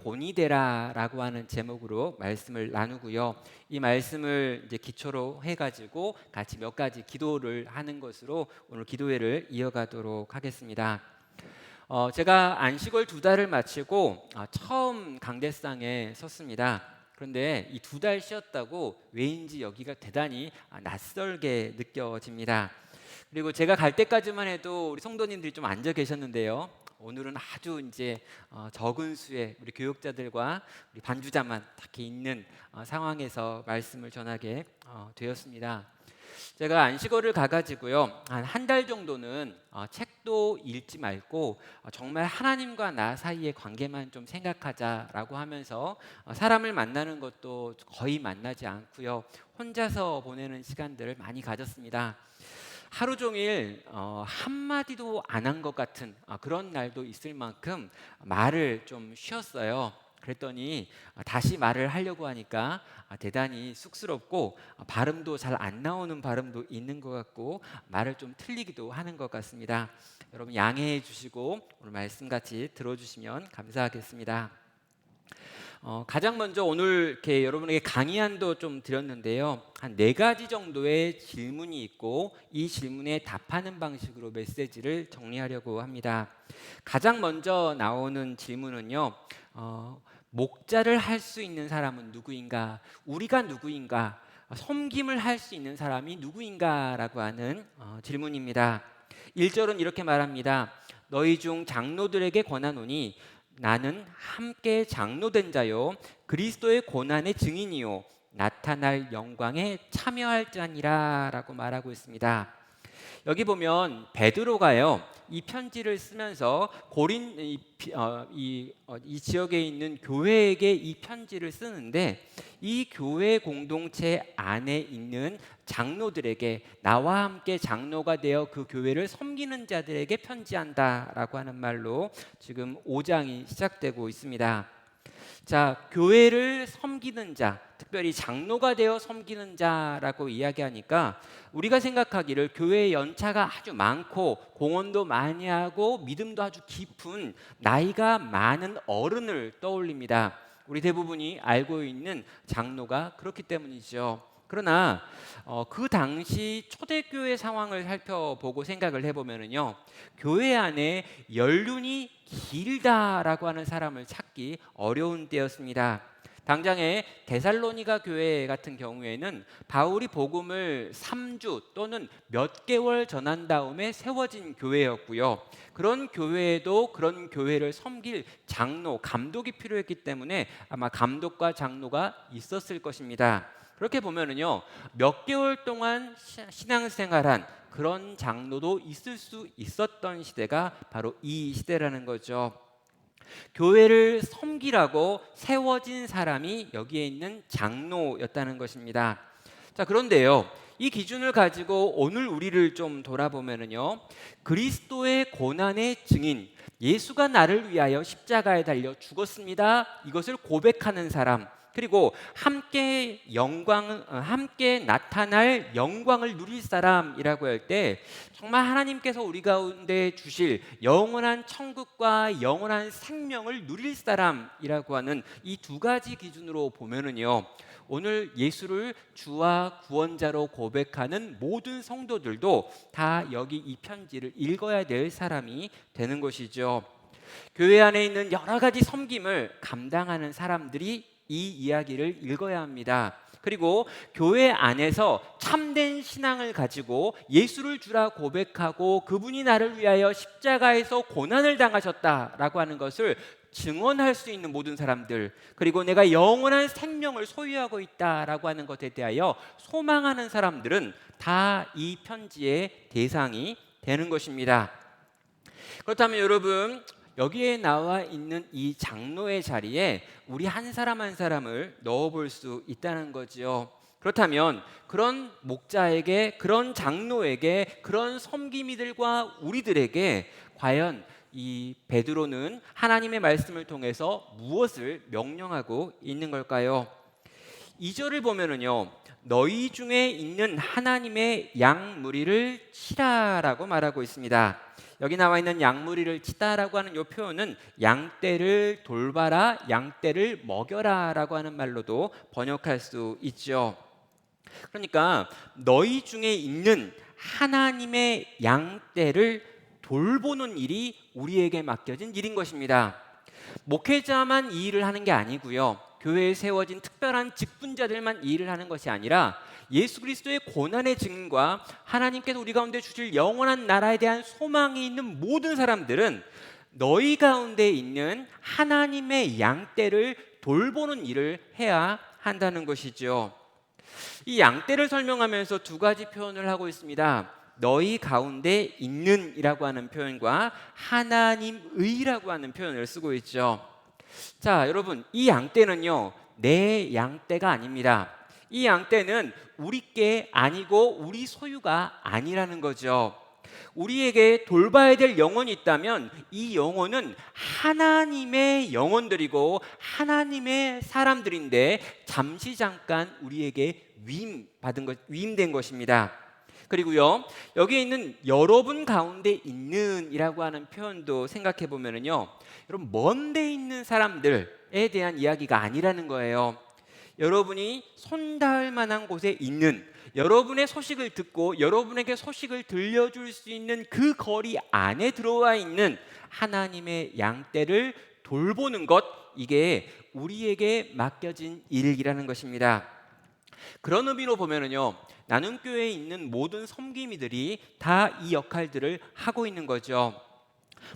본이 되라라고 하는 제목으로 말씀을 나누고요. 이 말씀을 이제 기초로 해가지고 같이 몇 가지 기도를 하는 것으로 오늘 기도회를 이어가도록 하겠습니다. 제가 안식월 2달을 마치고 처음 강대상에 섰습니다. 그런데 이 2달 쉬었다고 왜인지 여기가 대단히 낯설게 느껴집니다. 그리고 제가 갈 때까지만 해도 우리 성도님들이 좀 앉아 계셨는데요. 오늘은 아주 이제 적은 수의 우리 교육자들과 우리 반주자만 딱히 있는 상황에서 말씀을 전하게 되었습니다. 제가 안식월을 가가지고요 한 달 정도는 책도 읽지 말고 정말 하나님과 나 사이의 관계만 좀 생각하자라고 하면서 사람을 만나는 것도 거의 만나지 않고요 혼자서 보내는 시간들을 많이 가졌습니다. 하루 종일 한마디도 안 한 것 같은 그런 날도 있을 만큼 말을 좀 쉬었어요. 그랬더니 다시 말을 하려고 하니까 대단히 쑥스럽고 발음도 잘 안 나오는 발음도 있는 것 같고 말을 좀 틀리기도 하는 것 같습니다. 여러분 양해해 주시고 오늘 말씀 같이 들어주시면 감사하겠습니다. 가장 먼저 오늘 이렇게 여러분에게 강의안도 좀 드렸는데요. 한 4가지 정도의 질문이 있고 이 질문에 답하는 방식으로 메시지를 정리하려고 합니다. 가장 먼저 나오는 질문은요. 목자를 할 수 있는 사람은 누구인가? 우리가 누구인가? 섬김을 할 수 있는 사람이 누구인가? 라고 하는 질문입니다. 1절은 이렇게 말합니다. 너희 중 장로들에게 권하노니 나는 함께 장로된 자요 그리스도의 고난의 증인이요 나타날 영광에 참여할 자니라 라고 말하고 있습니다. 여기 보면 베드로가요 이 편지를 쓰면서 고린 이 지역에 있는 교회에게 이 편지를 쓰는데 이 교회 공동체 안에 있는 장로들에게 나와 함께 장로가 되어 그 교회를 섬기는 자들에게 편지한다라고 하는 말로 지금 5장이 시작되고 있습니다. 자, 교회를 섬기는 자, 특별히 장로가 되어 섬기는 자라고 이야기하니까 우리가 생각하기를 교회의 연차가 아주 많고 공헌도 많이 하고 믿음도 아주 깊은 나이가 많은 어른을 떠올립니다. 우리 대부분이 알고 있는 장로가 그렇기 때문이죠. 그러나 그 당시 초대교회 상황을 살펴보고 생각을 해보면요 교회 안에 연륜이 길다라고 하는 사람을 찾기 어려운 때였습니다. 당장의 데살로니가 교회 같은 경우에는 바울이 복음을 3주 또는 몇 개월 전한 다음에 세워진 교회였고요. 그런 교회에도 그런 교회를 섬길 장로, 감독이 필요했기 때문에 아마 감독과 장로가 있었을 것입니다. 그렇게 보면은요 몇 개월 동안 신앙생활한 그런 장로도 있을 수 있었던 시대가 바로 이 시대라는 거죠. 교회를 섬기라고 세워진 사람이 여기에 있는 장로였다는 것입니다. 자, 그런데요. 이 기준을 가지고 오늘 우리를 좀 돌아보면은요. 그리스도의 고난의 증인, 예수가 나를 위하여 십자가에 달려 죽었습니다. 이것을 고백하는 사람. 그리고 함께 나타날 영광을 누릴 사람이라고 할 때 정말 하나님께서 우리 가운데 주실 영원한 천국과 영원한 생명을 누릴 사람이라고 하는 이 2가지 기준으로 보면은요 오늘 예수를 주와 구원자로 고백하는 모든 성도들도 다 여기 이 편지를 읽어야 될 사람이 되는 것이죠. 교회 안에 있는 여러 가지 섬김을 감당하는 사람들이 이 이야기를 읽어야 합니다. 그리고 교회 안에서 참된 신앙을 가지고 예수를 주라 고백하고 그분이 나를 위하여 십자가에서 고난을 당하셨다라고 하는 것을 증언할 수 있는 모든 사람들, 그리고 내가 영원한 생명을 소유하고 있다라고 하는 것에 대하여 소망하는 사람들은 다 이 편지의 대상이 되는 것입니다. 그렇다면 여러분 여기에 나와 있는 이 장로의 자리에 우리 한 사람 한 사람을 넣어볼 수 있다는 거지요. 그렇다면 그런 목자에게, 그런 장로에게, 그런 섬김이들과 우리들에게 과연 이 베드로는 하나님의 말씀을 통해서 무엇을 명령하고 있는 걸까요? 2절을 보면은요, 너희 중에 있는 하나님의 양무리를 치라라고 말하고 있습니다. 여기 나와 있는 양무리를 치다라고 하는 이 표현은 양떼를 돌봐라, 양떼를 먹여라라고 하는 말로도 번역할 수 있죠. 그러니까 너희 중에 있는 하나님의 양떼를 돌보는 일이 우리에게 맡겨진 일인 것입니다. 목회자만 이 일을 하는 게 아니고요, 교회에 세워진 특별한 직분자들만 이 일을 하는 것이 아니라 예수 그리스도의 고난의 증인과 하나님께서 우리 가운데 주실 영원한 나라에 대한 소망이 있는 모든 사람들은 너희 가운데 있는 하나님의 양떼를 돌보는 일을 해야 한다는 것이죠. 이 양떼를 설명하면서 두 가지 표현을 하고 있습니다. 너희 가운데 있는 이라고 하는 표현과 하나님의라고 하는 표현을 쓰고 있죠. 자, 여러분, 이 양떼는요, 내 양떼가 아닙니다. 이 양떼는 우리 게 아니고 우리 소유가 아니라는 거죠. 우리에게 돌봐야 될 영혼이 있다면 이 영혼은 하나님의 영혼들이고 하나님의 사람들인데 잠시 잠깐 우리에게 위임된 것입니다. 그리고요, 여기에 있는 여러분 가운데 있는 이라고 하는 표현도 생각해 보면은요, 여러분 먼데 있는 사람들에 대한 이야기가 아니라는 거예요. 여러분이 손 닿을 만한 곳에 있는, 여러분의 소식을 듣고 여러분에게 소식을 들려줄 수 있는 그 거리 안에 들어와 있는 하나님의 양떼를 돌보는 것, 이게 우리에게 맡겨진 일이라는 것입니다. 그런 의미로 보면은요, 나눔교회에 있는 모든 섬김이들이 다 이 역할들을 하고 있는 거죠.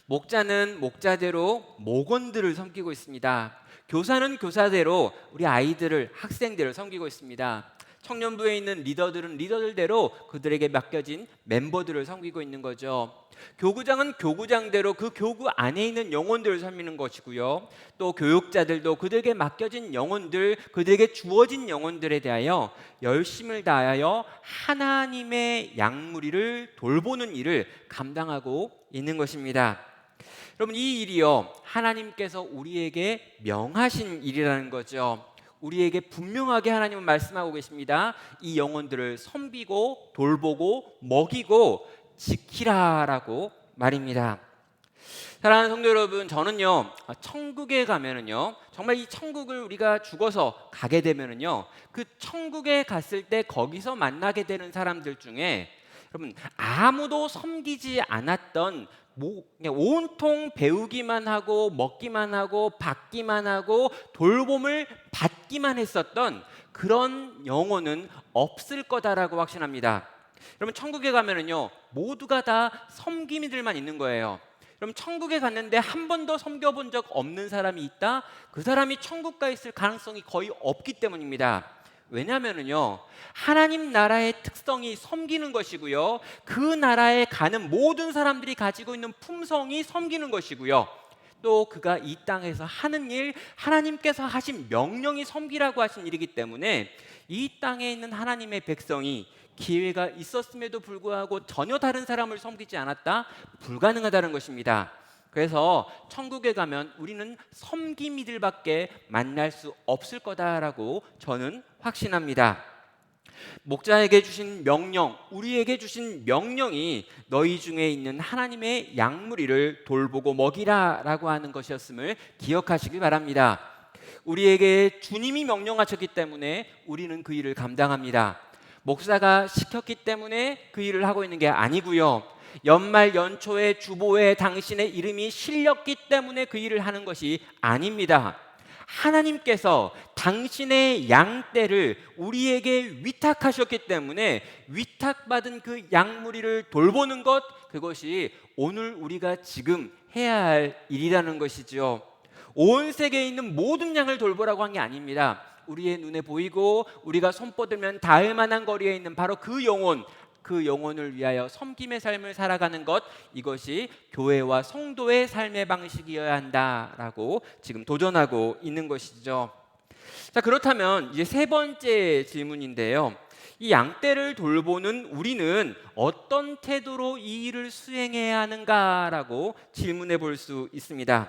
목자는 목자대로 목원들을 섬기고 있습니다. 교사는 교사대로 우리 아이들을, 학생들을 섬기고 있습니다. 청년부에 있는 리더들은 리더들대로 그들에게 맡겨진 멤버들을 섬기고 있는 거죠. 교구장은 교구장대로 그 교구 안에 있는 영혼들을 섬기는 것이고요. 또 교육자들도 그들에게 맡겨진 영혼들, 그들에게 주어진 영혼들에 대하여 열심을 다하여 하나님의 양무리를 돌보는 일을 감당하고 있는 것입니다. 여러분, 이 일이요, 하나님께서 우리에게 명하신 일이라는 거죠. 우리에게 분명하게 하나님은 말씀하고 계십니다. 이 영혼들을 섬기고 돌보고 먹이고 지키라라고 말입니다. 사랑하는 성도 여러분, 저는요, 천국에 가면은요, 정말 이 천국을 우리가 죽어서 가게 되면은요, 그 천국에 갔을 때 거기서 만나게 되는 사람들 중에 여러분 아무도 섬기지 않았던, 그냥 온통 배우기만 하고 먹기만 하고 받기만 하고 돌봄을 받기만 했었던 그런 영혼은 없을 거다라고 확신합니다. 여러분, 천국에 가면은요, 모두가 다 섬김이들만 있는 거예요. 그럼 천국에 갔는데 한 번도 섬겨본 적 없는 사람이 있다? 그 사람이 천국 가 있을 가능성이 거의 없기 때문입니다. 왜냐하면요, 하나님 나라의 특성이 섬기는 것이고요, 그 나라에 가는 모든 사람들이 가지고 있는 품성이 섬기는 것이고요, 또 그가 이 땅에서 하는 일, 하나님께서 하신 명령이 섬기라고 하신 일이기 때문에 이 땅에 있는 하나님의 백성이 기회가 있었음에도 불구하고 전혀 다른 사람을 섬기지 않았다? 불가능하다는 것입니다. 그래서 천국에 가면 우리는 섬김이들밖에 만날 수 없을 거다라고 저는 확신합니다. 목자에게 주신 명령, 우리에게 주신 명령이 너희 중에 있는 하나님의 양무리를 돌보고 먹이라라고 하는 것이었음을 기억하시길 바랍니다. 우리에게 주님이 명령하셨기 때문에 우리는 그 일을 감당합니다. 목사가 시켰기 때문에 그 일을 하고 있는 게 아니고요, 연말 연초에 주보에 당신의 이름이 실렸기 때문에 그 일을 하는 것이 아닙니다. 하나님께서 당신의 양떼를 우리에게 위탁하셨기 때문에 위탁받은 그 양무리를 돌보는 것, 그것이 오늘 우리가 지금 해야 할 일이라는 것이죠. 온 세계에 있는 모든 양을 돌보라고 한 게 아닙니다. 우리의 눈에 보이고 우리가 손뻗으면 닿을 만한 거리에 있는 바로 그 영혼, 그 영혼을 위하여 섬김의 삶을 살아가는 것, 이것이 교회와 성도의 삶의 방식이어야 한다라고 지금 도전하고 있는 것이죠. 자, 그렇다면 이제 세 번째 질문인데요, 이 양떼를 돌보는 우리는 어떤 태도로 이 일을 수행해야 하는가라고 질문해 볼 수 있습니다.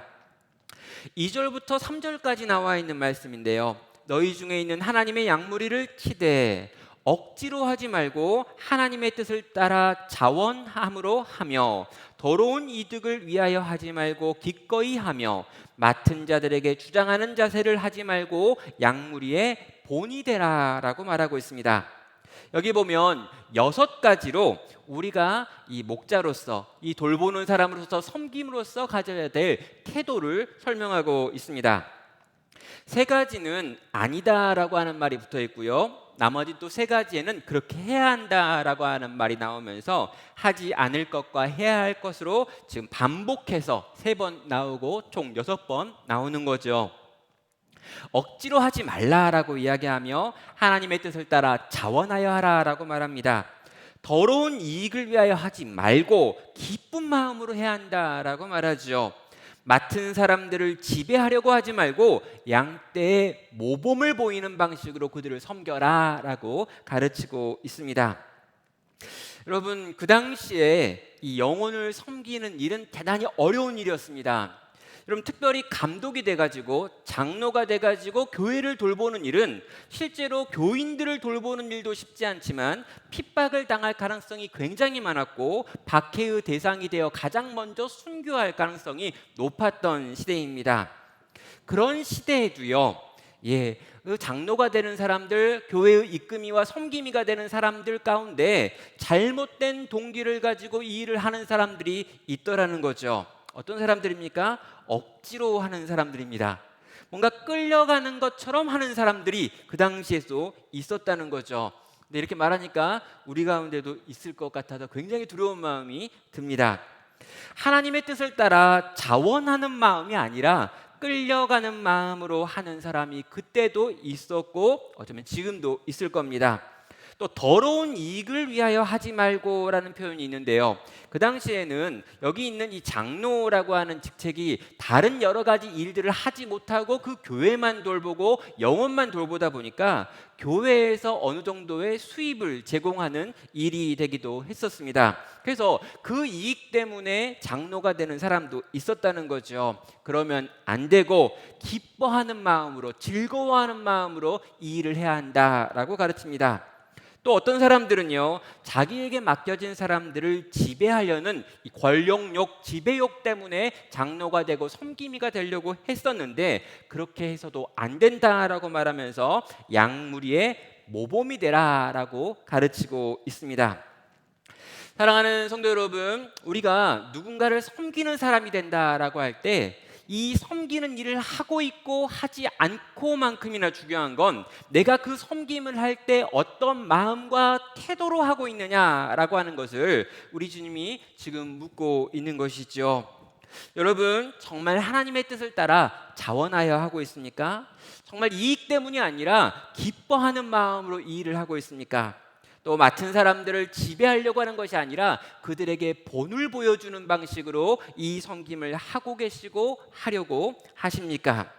2절부터 3절까지 나와 있는 말씀인데요, 너희 중에 있는 하나님의 양무리를 치되 억지로 하지 말고 하나님의 뜻을 따라 자원함으로 하며 더러운 이득을 위하여 하지 말고 기꺼이 하며 맡은 자들에게 주장하는 자세를 하지 말고 양무리의 본이 되라라고 말하고 있습니다. 여기 보면 6가지로 우리가 이 목자로서, 이 돌보는 사람으로서, 섬김으로서 가져야 될 태도를 설명하고 있습니다. 3가지는 아니다라고 하는 말이 붙어 있고요. 나머지 또 3가지에는 그렇게 해야 한다라고 하는 말이 나오면서 하지 않을 것과 해야 할 것으로 지금 반복해서 3번 나오고 총 6번 나오는 거죠. 억지로 하지 말라라고 이야기하며 하나님의 뜻을 따라 자원하여 하라라고 말합니다. 더러운 이익을 위하여 하지 말고 기쁜 마음으로 해야 한다라고 말하죠. 맡은 사람들을 지배하려고 하지 말고 양떼의 모범을 보이는 방식으로 그들을 섬겨라라고 가르치고 있습니다. 여러분, 그 당시에 이 영혼을 섬기는 일은 대단히 어려운 일이었습니다. 여러분, 특별히 감독이 돼가지고 장로가 돼가지고 교회를 돌보는 일은 실제로 교인들을 돌보는 일도 쉽지 않지만 핍박을 당할 가능성이 굉장히 많았고 박해의 대상이 되어 가장 먼저 순교할 가능성이 높았던 시대입니다. 그런 시대에도요, 장로가 되는 사람들, 교회의 이끄미와 섬기미가 되는 사람들 가운데 잘못된 동기를 가지고 이 일을 하는 사람들이 있더라는 거죠. 어떤 사람들입니까? 억지로 하는 사람들입니다. 뭔가 끌려가는 것처럼 하는 사람들이 그 당시에도 있었다는 거죠. 근데 이렇게 말하니까 우리 가운데도 있을 것 같아서 굉장히 두려운 마음이 듭니다. 하나님의 뜻을 따라 자원하는 마음이 아니라 끌려가는 마음으로 하는 사람이 그때도 있었고 어쩌면 지금도 있을 겁니다. 또 더러운 이익을 위하여 하지 말고 라는 표현이 있는데요, 그 당시에는 여기 있는 이 장로라고 하는 직책이 다른 여러 가지 일들을 하지 못하고 그 교회만 돌보고 영혼만 돌보다 보니까 교회에서 어느 정도의 수입을 제공하는 일이 되기도 했었습니다. 그래서 그 이익 때문에 장로가 되는 사람도 있었다는 거죠. 그러면 안 되고 기뻐하는 마음으로, 즐거워하는 마음으로 이 일을 해야 한다라고 가르칩니다. 또 어떤 사람들은요, 자기에게 맡겨진 사람들을 지배하려는 이 권력욕, 지배욕 때문에 장로가 되고 섬기미가 되려고 했었는데 그렇게 해서도 안 된다라고 말하면서 양무리의 모범이 되라라고 가르치고 있습니다. 사랑하는 성도 여러분, 우리가 누군가를 섬기는 사람이 된다라고 할 때 이 섬기는 일을 하고 있고 하지 않고만큼이나 중요한 건 내가 그 섬김을 할 때 어떤 마음과 태도로 하고 있느냐라고 하는 것을 우리 주님이 지금 묻고 있는 것이죠. 여러분, 정말 하나님의 뜻을 따라 자원하여 하고 있습니까? 정말 이익 때문이 아니라 기뻐하는 마음으로 이 일을 하고 있습니까? 또 맡은 사람들을 지배하려고 하는 것이 아니라 그들에게 본을 보여주는 방식으로 이 섬김을 하고 계시고 하려고 하십니까?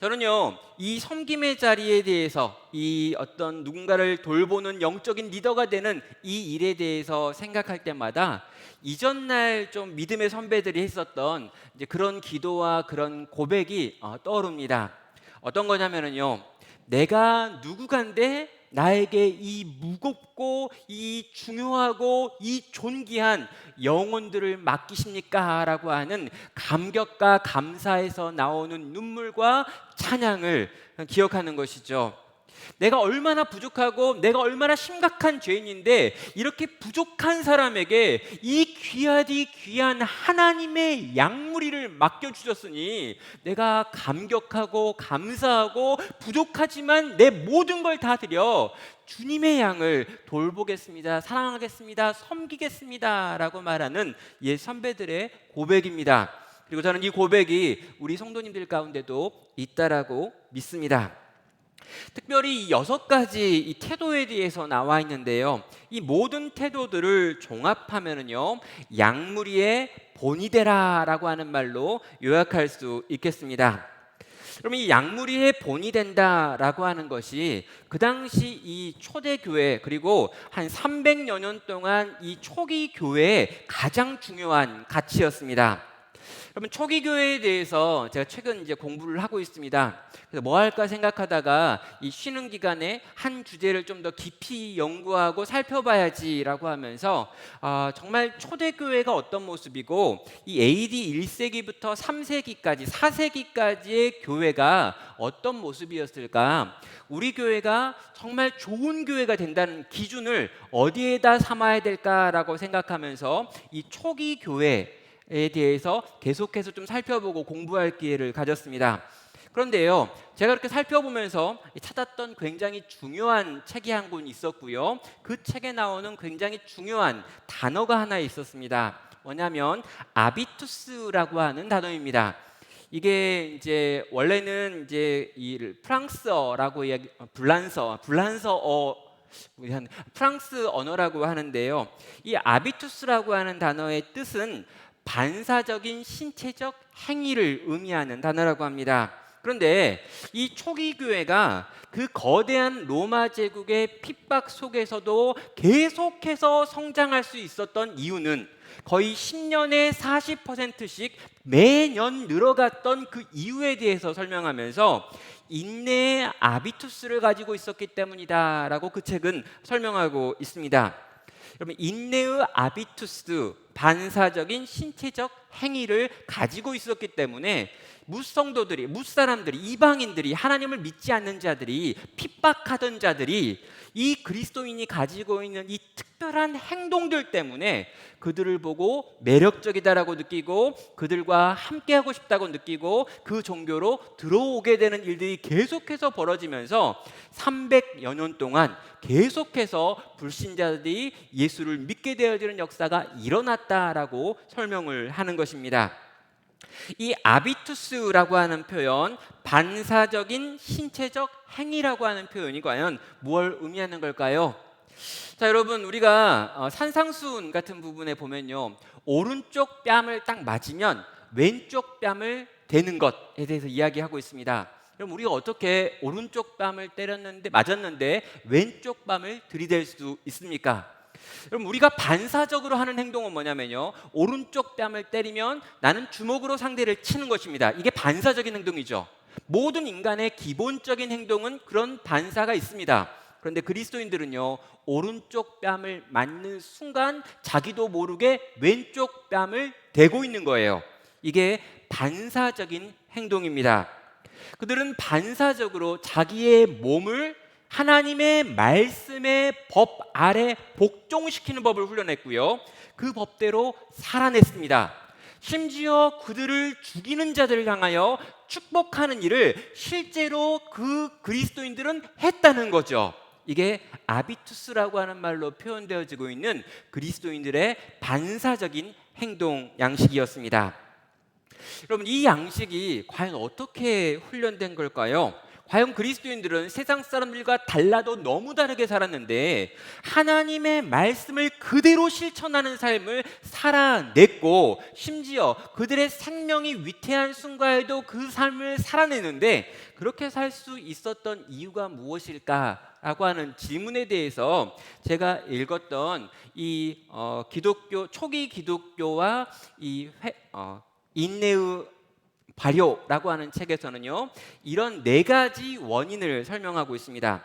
저는요, 이 섬김의 자리에 대해서, 이 어떤 누군가를 돌보는 영적인 리더가 되는 이 일에 대해서 생각할 때마다 이전날 좀 믿음의 선배들이 했었던 이제 그런 기도와 그런 고백이 떠오릅니다. 어떤 거냐면요, 내가 누구간데 나에게 이 무겁고 이 중요하고 이 존귀한 영혼들을 맡기십니까? 라고 하는 감격과 감사에서 나오는 눈물과 찬양을 기억하는 것이죠. 내가 얼마나 부족하고 내가 얼마나 심각한 죄인인데 이렇게 부족한 사람에게 이 귀하디 귀한 하나님의 양무리를 맡겨주셨으니 내가 감격하고 감사하고 부족하지만 내 모든 걸 다 드려 주님의 양을 돌보겠습니다, 사랑하겠습니다, 섬기겠습니다 라고 말하는 옛 선배들의 고백입니다. 그리고 저는 이 고백이 우리 성도님들 가운데도 있다라고 믿습니다. 특별히 이 6가지 이 태도에 대해서 나와 있는데요, 이 모든 태도들을 종합하면은요 양무리의 본이 되라라고 하는 말로 요약할 수 있겠습니다. 그러면 이 양무리의 본이 된다라고 하는 것이 그 당시 이 초대교회 그리고 한 300여 년 동안 이 초기 교회의 가장 중요한 가치였습니다. 여러분 초기 교회에 대해서 제가 최근 이제 공부를 하고 있습니다. 그래서 뭐 할까 생각하다가 이 쉬는 기간에 한 주제를 좀 더 깊이 연구하고 살펴봐야지라고 하면서 정말 초대 교회가 어떤 모습이고 이 AD 1세기부터 3세기까지 4세기까지의 교회가 어떤 모습이었을까? 우리 교회가 정말 좋은 교회가 된다는 기준을 어디에다 삼아야 될까라고 생각하면서 이 초기 교회 에 대해서 계속해서 좀 살펴보고 공부할 기회를 가졌습니다. 그런데요, 제가 그렇게 살펴보면서 찾았던 굉장히 중요한 책이 한 권 있었고요. 그 책에 나오는 굉장히 중요한 단어가 하나 있었습니다. 뭐냐면 아비투스라고 하는 단어입니다. 이게 이제 원래는 이제 이 프랑스어라고 불란서어 프랑스 언어라고 하는데요. 이 아비투스라고 하는 단어의 뜻은 반사적인 신체적 행위를 의미하는 단어라고 합니다. 그런데 이 초기 교회가 그 거대한 로마 제국의 핍박 속에서도 계속해서 성장할 수 있었던 이유는 거의 10년에 40%씩 매년 늘어갔던 그 이유에 대해서 설명하면서 인내의 아비투스를 가지고 있었기 때문이다라고 그 책은 설명하고 있습니다. 여러분, 인내의 아비투스, 반사적인 신체적 행위를 가지고 있었기 때문에 무성도들이, 무사람들이, 이방인들이, 하나님을 믿지 않는 자들이, 핍박하던 자들이 이 그리스도인이 가지고 있는 이 특별한 행동들 때문에 그들을 보고 매력적이다라고 느끼고 그들과 함께하고 싶다고 느끼고 그 종교로 들어오게 되는 일들이 계속해서 벌어지면서 300여 년 동안 계속해서 불신자들이 예수를 믿게 되어지는 역사가 일어났다라고 설명을 하는 것입니다. 이 아비투스라고 하는 표현, 반사적인 신체적 행위라고 하는 표현이 과연 무엇을 의미하는 걸까요? 자, 여러분, 우리가 산상수훈 같은 부분에 보면요, 오른쪽 뺨을 딱 맞으면 왼쪽 뺨을 대는 것에 대해서 이야기하고 있습니다. 그럼 우리가 어떻게 오른쪽 뺨을 맞았는데 왼쪽 뺨을 들이댈 수 있습니까? 여러분, 우리가 반사적으로 하는 행동은 뭐냐면요, 오른쪽 뺨을 때리면 나는 주먹으로 상대를 치는 것입니다. 이게 반사적인 행동이죠. 모든 인간의 기본적인 행동은 그런 반사가 있습니다. 그런데 그리스도인들은요, 오른쪽 뺨을 맞는 순간 자기도 모르게 왼쪽 뺨을 대고 있는 거예요. 이게 반사적인 행동입니다. 그들은 반사적으로 자기의 몸을 하나님의 말씀의 법 아래 복종시키는 법을 훈련했고요, 그 법대로 살아냈습니다. 심지어 그들을 죽이는 자들을 향하여 축복하는 일을 실제로 그 그리스도인들은 했다는 거죠. 이게 아비투스라고 하는 말로 표현되어지고 있는 그리스도인들의 반사적인 행동 양식이었습니다. 여러분, 이 양식이 과연 어떻게 훈련된 걸까요? 과연 그리스도인들은 세상 사람들과 달라도 너무 다르게 살았는데 하나님의 말씀을 그대로 실천하는 삶을 살아냈고, 심지어 그들의 생명이 위태한 순간에도 그 삶을 살아내는데 그렇게 살 수 있었던 이유가 무엇일까라고 하는 질문에 대해서 제가 읽었던 이 기독교 초기 기독교와 이 인내의 발효라고 하는 책에서는요, 이런 4가지 원인을 설명하고 있습니다.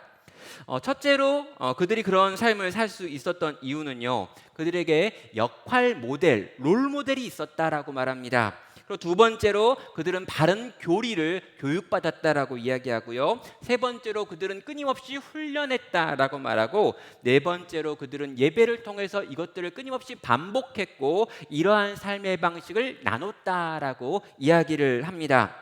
첫째로 그들이 그런 삶을 살 수 있었던 이유는요, 그들에게 역할 모델, 롤 모델이 있었다라고 말합니다. 그리고 두 번째로 그들은 바른 교리를 교육받았다라고 이야기하고요, 세 번째로 그들은 끊임없이 훈련했다라고 말하고, 네 번째로 그들은 예배를 통해서 이것들을 끊임없이 반복했고 이러한 삶의 방식을 나눴다라고 이야기를 합니다.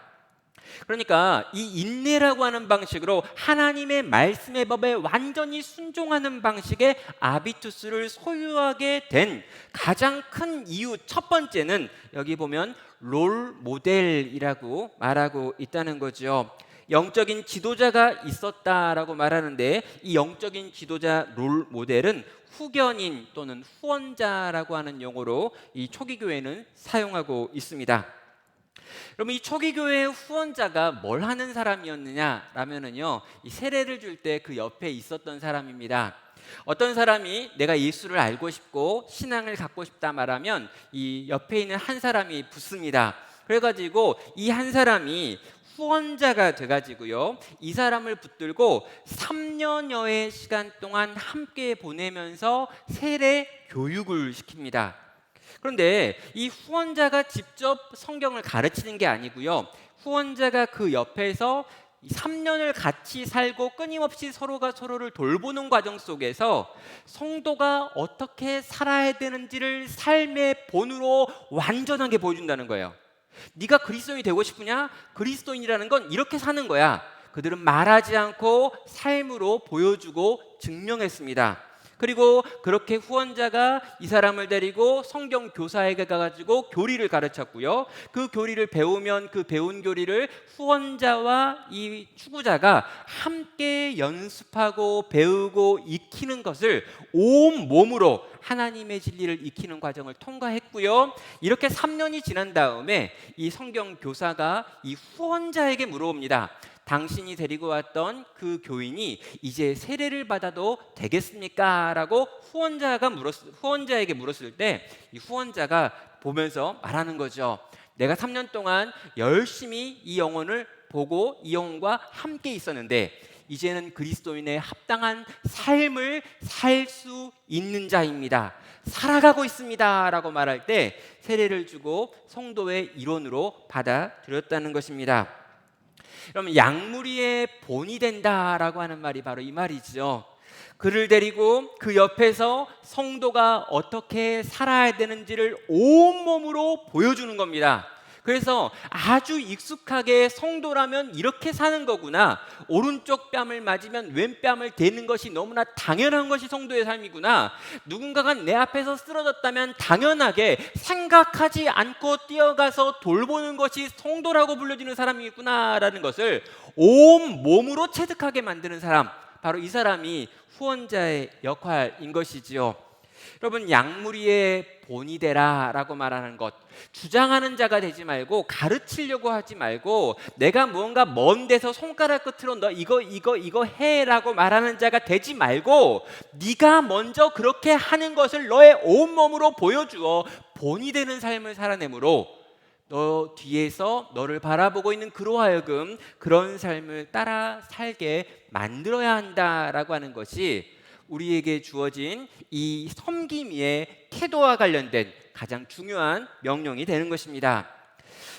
그러니까 이 인내라고 하는 방식으로 하나님의 말씀의 법에 완전히 순종하는 방식의 아비투스를 소유하게 된 가장 큰 이유, 첫 번째는 여기 보면 롤 모델이라고 말하고 있다는 거죠. 영적인 지도자가 있었다라고 말하는데 이 영적인 지도자 롤 모델은 후견인 또는 후원자라고 하는 용어로 이 초기 교회는 사용하고 있습니다. 여러분, 이 초기 교회의 후원자가 뭘 하는 사람이었느냐라면은요, 이 세례를 줄 때 그 옆에 있었던 사람입니다. 어떤 사람이 내가 예수를 알고 싶고 신앙을 갖고 싶다 말하면 이 옆에 있는 한 사람이 붙습니다. 그래가지고 이 한 사람이 후원자가 돼가지고요, 이 사람을 붙들고 3년여의 시간 동안 함께 보내면서 세례 교육을 시킵니다. 그런데 이 후원자가 직접 성경을 가르치는 게 아니고요, 후원자가 그 옆에서 3년을 같이 살고 끊임없이 서로가 서로를 돌보는 과정 속에서 성도가 어떻게 살아야 되는지를 삶의 본으로 완전하게 보여준다는 거예요. 네가 그리스도인이 되고 싶으냐? 그리스도인이라는 건 이렇게 사는 거야. 그들은 말하지 않고 삶으로 보여주고 증명했습니다. 그리고 그렇게 후원자가 이 사람을 데리고 성경 교사에게 가가지고 교리를 가르쳤고요, 그 교리를 배우면 그 배운 교리를 후원자와 이 추구자가 함께 연습하고 배우고 익히는 것을 온 몸으로 하나님의 진리를 익히는 과정을 통과했고요. 이렇게 3년이 지난 다음에 이 성경 교사가 이 후원자에게 물어봅니다. 당신이 데리고 왔던 그 교인이 이제 세례를 받아도 되겠습니까? 라고 후원자에게 물었을 때 이 후원자가 보면서 말하는 거죠. 내가 3년 동안 열심히 이 영혼을 보고 이 영혼과 함께 있었는데 이제는 그리스도인의 합당한 삶을 살 수 있는 자입니다. 살아가고 있습니다. 라고 말할 때 세례를 주고 성도의 일원으로 받아들였다는 것입니다. 그러면 양무리의 본이 된다라고 하는 말이 바로 이 말이죠. 그를 데리고 그 옆에서 성도가 어떻게 살아야 되는지를 온몸으로 보여주는 겁니다. 그래서 아주 익숙하게 성도라면 이렇게 사는 거구나, 오른쪽 뺨을 맞으면 왼뺨을 대는 것이 너무나 당연한 것이 성도의 삶이구나, 누군가가 내 앞에서 쓰러졌다면 당연하게 생각하지 않고 뛰어가서 돌보는 것이 성도라고 불려지는 사람이구나 라는 것을 온 몸으로 체득하게 만드는 사람, 바로 이 사람이 후원자의 역할인 것이지요. 여러분, 양무리의 본이 되라 라고 말하는 것, 주장하는 자가 되지 말고, 가르치려고 하지 말고, 내가 무언가 먼 데서 손가락 끝으로 너 이거 해 라고 말하는 자가 되지 말고, 네가 먼저 그렇게 하는 것을 너의 온몸으로 보여주어 본이 되는 삶을 살아내므로 너 뒤에서 너를 바라보고 있는 그로 하여금 그런 삶을 따라 살게 만들어야 한다라고 하는 것이 우리에게 주어진 이 섬김의 태도와 관련된 가장 중요한 명령이 되는 것입니다.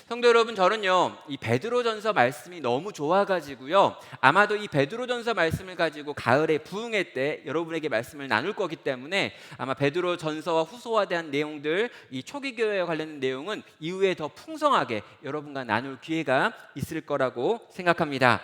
성도 여러분, 저는요 이 베드로전서 말씀이 너무 좋아가지고요, 아마도 이 베드로전서 말씀을 가지고 가을에 부흥회 때 여러분에게 말씀을 나눌 거기 때문에 아마 베드로전서와 후서와 대한 내용들, 이 초기 교회와 관련된 내용은 이후에 더 풍성하게 여러분과 나눌 기회가 있을 거라고 생각합니다.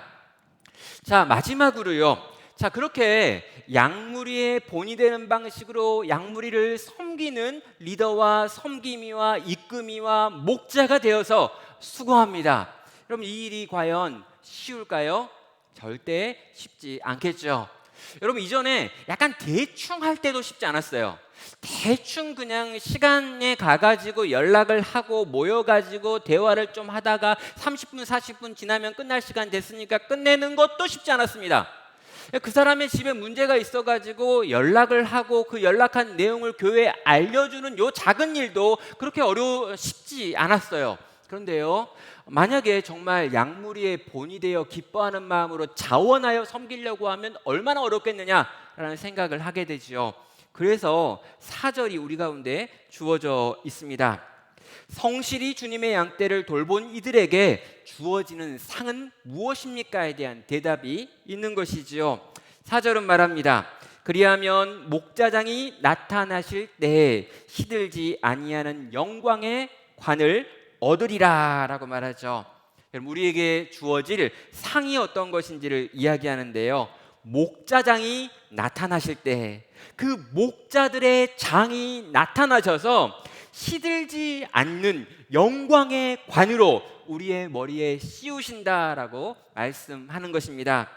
자, 마지막으로요, 자, 그렇게 양무리의 본이 되는 방식으로 양무리를 섬기는 리더와 섬김이와 이끄미와 목자가 되어서 수고합니다. 그럼 이 일이 과연 쉬울까요? 절대 쉽지 않겠죠. 여러분, 이전에 약간 대충 할 때도 쉽지 않았어요. 대충 그냥 시간에 가가지고 연락을 하고 모여가지고 대화를 좀 하다가 30분 40분 지나면 끝날 시간 됐으니까 끝내는 것도 쉽지 않았습니다. 그 사람의 집에 문제가 있어가지고 연락을 하고 그 연락한 내용을 교회에 알려주는 요 작은 일도 그렇게 쉽지 않았어요. 그런데요, 만약에 정말 양무리의 본이 되어 기뻐하는 마음으로 자원하여 섬기려고 하면 얼마나 어렵겠느냐라는 생각을 하게 되지요. 그래서 4절이 우리 가운데 주어져 있습니다. 성실히 주님의 양떼를 돌본 이들에게 주어지는 상은 무엇입니까에 대한 대답이 있는 것이지요. 4절은 말합니다. 그리하면 목자장이 나타나실 때에 시들지 아니하는 영광의 관을 얻으리라 라고 말하죠. 우리에게 주어질 상이 어떤 것인지를 이야기하는데요, 목자장이 나타나실 때 그 목자들의 장이 나타나셔서 시들지 않는 영광의 관으로 우리의 머리에 씌우신다라고 말씀하는 것입니다.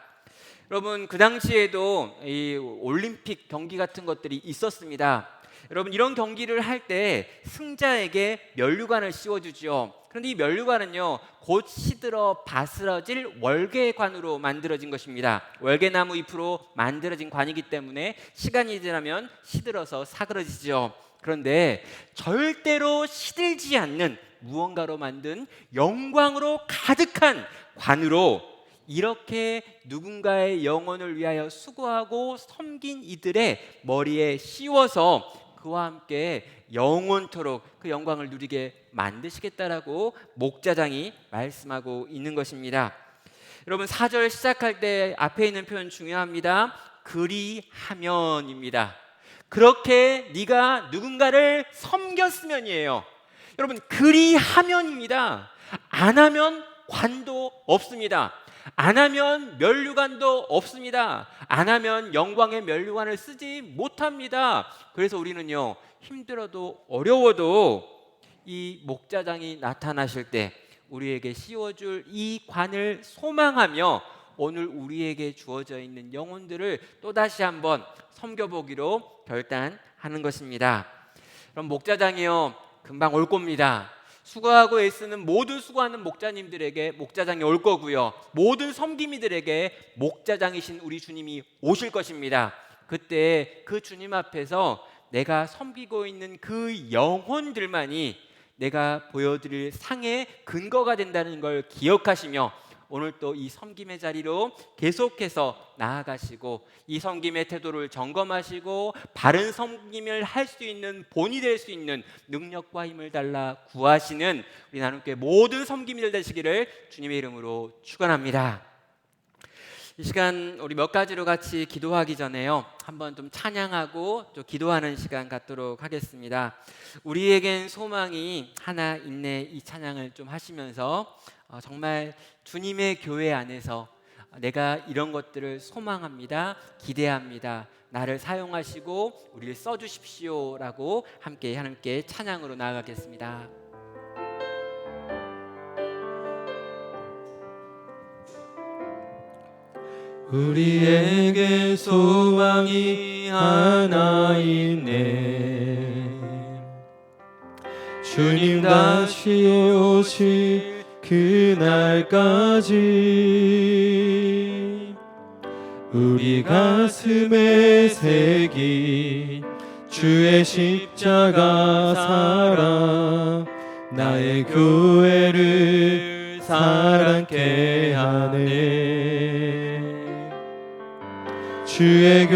여러분, 그 당시에도 이 올림픽 경기 같은 것들이 있었습니다. 여러분, 이런 경기를 할 때 승자에게 면류관을 씌워주죠. 그런데 이 면류관은요, 곧 시들어 바스러질 월계관으로 만들어진 것입니다. 월계나무 잎으로 만들어진 관이기 때문에 시간이 지나면 시들어서 사그러지죠. 그런데 절대로 시들지 않는 무언가로 만든 영광으로 가득한 관으로 이렇게 누군가의 영혼을 위하여 수고하고 섬긴 이들의 머리에 씌워서 그와 함께 영원토록 그 영광을 누리게 만드시겠다라고 목자장이 말씀하고 있는 것입니다. 여러분 4절 시작할 때 앞에 있는 표현 중요합니다. 그리하면입니다. 그렇게 네가 누군가를 섬겼으면이에요. 여러분 그리하면입니다. 안 하면 관도 없습니다. 안 하면 면류관도 없습니다. 안 하면 영광의 면류관을 쓰지 못합니다. 그래서 우리는요, 힘들어도 어려워도 이 목자장이 나타나실 때 우리에게 씌워줄 이 관을 소망하며 오늘 우리에게 주어져 있는 영혼들을 또다시 한번 섬겨보기로 결단하는 것입니다. 그럼 목자장이요, 금방 올 겁니다. 수고하고 애쓰는 모든 수고하는 목자님들에게 목자장이 올 거고요, 모든 섬김이들에게 목자장이신 우리 주님이 오실 것입니다. 그때 그 주님 앞에서 내가 섬기고 있는 그 영혼들만이 내가 보여드릴 상의 근거가 된다는 걸 기억하시며 오늘 또 이 섬김의 자리로 계속해서 나아가시고 이 섬김의 태도를 점검하시고 바른 섬김을 할 수 있는 본이 될 수 있는 능력과 힘을 달라 구하시는 우리 나눔교회 모든 섬김이들 되시기를 주님의 이름으로 축원합니다. 이 시간 우리 몇 가지로 같이 기도하기 전에요, 한번 좀 찬양하고 또 기도하는 시간 갖도록 하겠습니다. 우리에겐 소망이 하나 있네, 이 찬양을 좀 하시면서 정말 주님의 교회 안에서 내가 이런 것들을 소망합니다, 기대합니다, 나를 사용하시고 우리를 써주십시오 라고 함께 하나님께 찬양으로 나아가겠습니다. 우리에게 소망이 하나 있네. 주님 다시 오실 그날까지 우리 가슴에 새긴 주의 십자가 사랑 나의 교회를 사랑케 하네. 주의 교